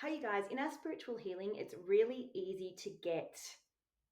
Hi, you guys. In our spiritual healing, it's really easy to get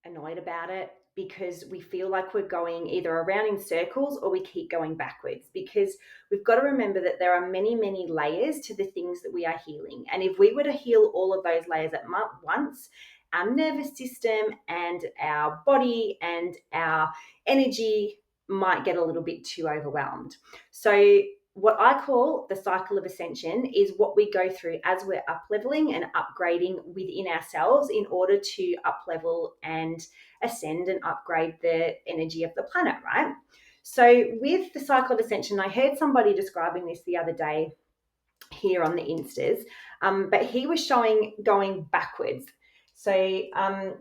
annoyed about it because we feel like we're going either around in circles or we keep going backwards, because we've got to remember that there are many, many layers to the things that we are healing. And if we were to heal all of those layers at once, our nervous system and our body and our energy might get a little bit too overwhelmed. So what I call the cycle of ascension is what we go through as we're up leveling and upgrading within ourselves in order to up level and ascend and upgrade the energy of the planet, right? So with the cycle of ascension, I heard somebody describing this the other day here on the Instas, but he was showing going backwards. So,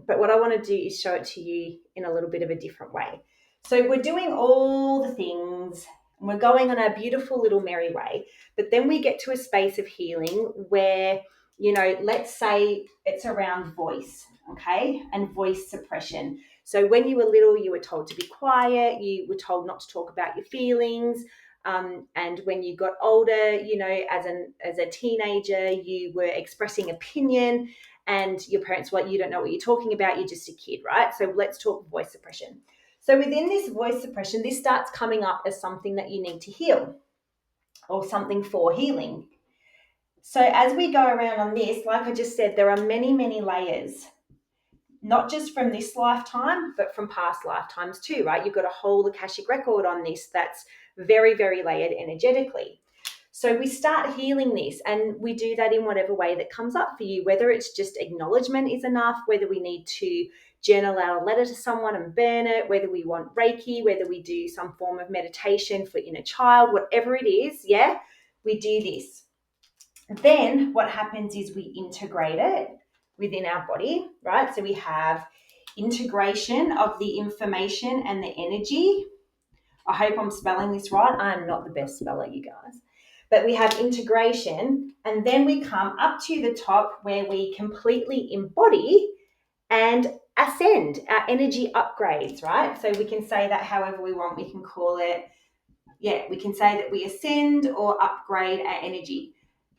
but what I want to do is show it to you in a little bit of a different way. So we're doing all the things, and we're going on our beautiful little merry way, but then we get to a space of healing where, let's say it's around voice, okay, and voice suppression. So when you were little, you were told to be quiet, you were told not to talk about your feelings. And when you got older, as a teenager, you were expressing opinion and your parents were like, you don't know what you're talking about, you're just a kid, right? So let's talk voice suppression. So within this voice suppression, this starts coming up as something that you need to heal or something for healing. So as we go around on this, like I just said, there are many, many layers, not just from this lifetime, but from past lifetimes too, right? You've got a whole Akashic record on this that's very, very layered energetically. So we start healing this, and we do that in whatever way that comes up for you, whether it's just acknowledgement is enough, whether we need to journal out a letter to someone and burn it, whether we want Reiki, whether we do some form of meditation for inner child, whatever it is, yeah, we do this. Then what happens is we integrate it within our body, right? So we have integration of the information and the energy. I hope I'm spelling this right. I'm not the best speller, you guys. But we have integration, and then we come up to the top where we completely embody and ascend. Our energy upgrades, right? So we can say that however we want. We can call it, we can say that we ascend or upgrade our energy.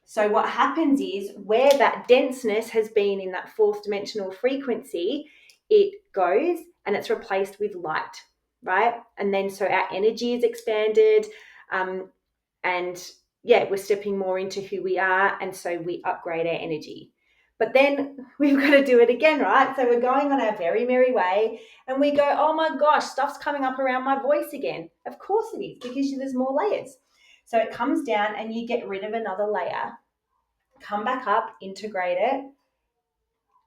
So what happens is where that denseness has been in that fourth dimensional frequency, it goes and it's replaced with light, right? And then so our energy is expanded, and we're stepping more into who we are, and so we upgrade our energy. But then we've got to do it again, right? So we're going on our very merry way, and we go, oh my gosh, stuff's coming up around my voice again. Of course it is, because there's more layers. So it comes down and you get rid of another layer, come back up, integrate it,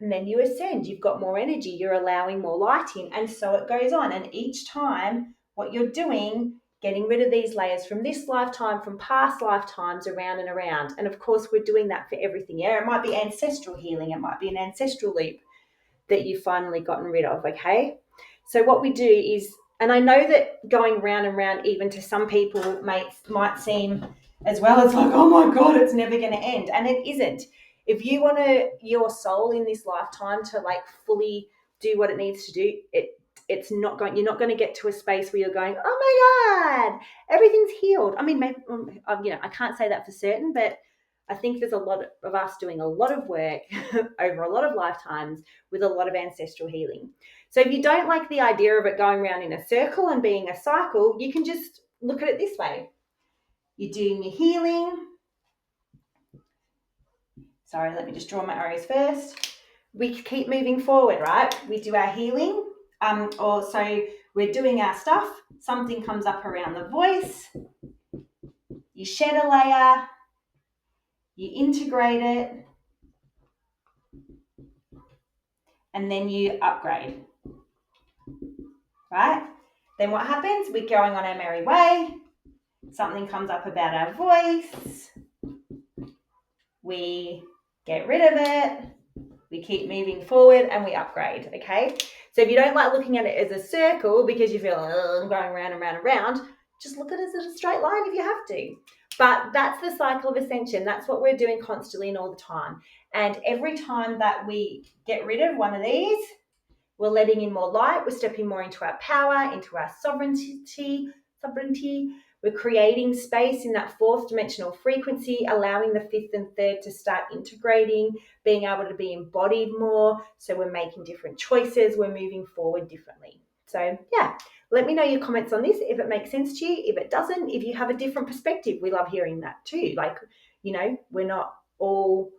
and then you ascend. You've got more energy, you're allowing more light in, and so it goes on. And each time what you're doing, getting rid of these layers from this lifetime, from past lifetimes, around and around. And of course we're doing that for everything. Yeah, it might be ancestral healing, it might be an ancestral loop that you've finally gotten rid of. Okay, so what we do is, and I know that going round and round, even to some people might seem as well as like, oh my god, it's never going to end. And it isn't. If you want your soul in this lifetime to like fully do what it needs to do, you're not going to get to a space where you're going, oh my god, everything's healed. I mean, maybe, I can't say that for certain, but I think there's a lot of us doing a lot of work over a lot of lifetimes with a lot of ancestral healing. So if you don't like the idea of it going around in a circle and being a cycle, you can just look at it this way. You're doing your healing. Sorry, let me just draw my arrows first. We keep moving forward, right? We do our healing, or so we're doing our stuff. Something comes up around the voice. You shed a layer. You integrate it. And then you upgrade, right? Then what happens? We're going on our merry way. Something comes up about our voice. We get rid of it. We keep moving forward and we upgrade, okay? So if you don't like looking at it as a circle because you feel, oh, I'm going around and around and around, just look at it as a straight line if you have to. But that's the cycle of ascension. That's what we're doing constantly and all the time. And every time that we get rid of one of these, we're letting in more light. We're stepping more into our power, into our sovereignty. We're We're creating space in that fourth dimensional frequency, allowing the fifth and third to start integrating, being able to be embodied more. So we're making different choices, we're moving forward differently. So yeah, let me know your comments on this, if it makes sense to you. If it doesn't, if you have a different perspective, we love hearing that too. Like, you know, we don't all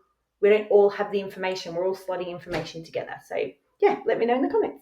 have the information. We're all slotting information together. So yeah, let me know in the comments.